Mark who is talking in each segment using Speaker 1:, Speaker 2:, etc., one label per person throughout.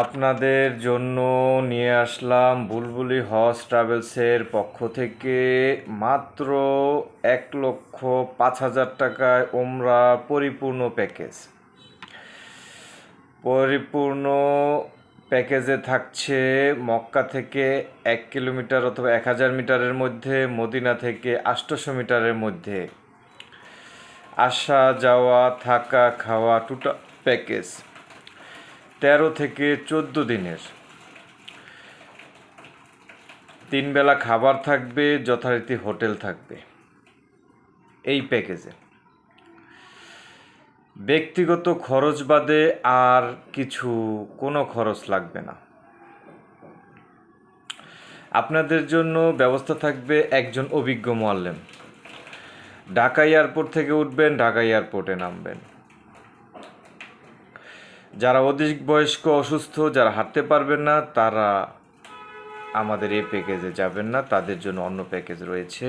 Speaker 1: আপনাদের জন্য নিয়ে আসলাম বুলবুলি হজ ট্রাভেলসের পক্ষ থেকে মাত্র 1,05,000 টাকায় ওমরা পরিপূর্ণ প্যাকেজ। পরিপূর্ণ প্যাকেজে থাকছে মক্কা থেকে 1 কিলোমিটার অথবা 1000 মিটারের মধ্যে, মদিনা থেকে 800 মিটারের মধ্যে আসা যাওয়া থাকা খাওয়া টোটাল প্যাকেজ 13 থেকে 14 দিনের। 3 বেলা খাবার থাকবে, যথারীতি হোটেল থাকবে এই প্যাকেজে। ব্যক্তিগত খরচ বাদে আর কোনো খরচ লাগবে না। আপনাদের জন্য ব্যবস্থা থাকবে একজন অভিজ্ঞ মুআল্লিম। ঢাকা এয়ারপোর্ট থেকে উঠবেন, ঢাকা এয়ারপোর্টে নামবেন। যারা অধিক বয়স্ক, অসুস্থ, যারা হাঁটতে পারবেন না, তারা আমাদের এই প্যাকেজে যাবেন না, তাদের জন্য অন্য প্যাকেজ রয়েছে।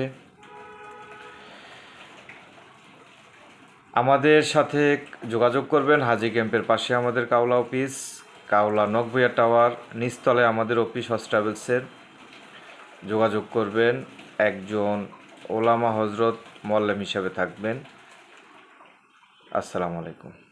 Speaker 1: আমাদের সাথে যোগাযোগ করবেন। হাজী ক্যাম্পের পাশে আমাদের কাওলা অফিস, কাওলা নকভূঞা টাওয়ার, নিচতলে আমাদের অফিস হজ ট্রাভেলসের। যোগাযোগ করবেন। একজন ওলামা হজরত মোয়াল্লেম হিসাবে থাকবেন। আসসালামু আলাইকুম।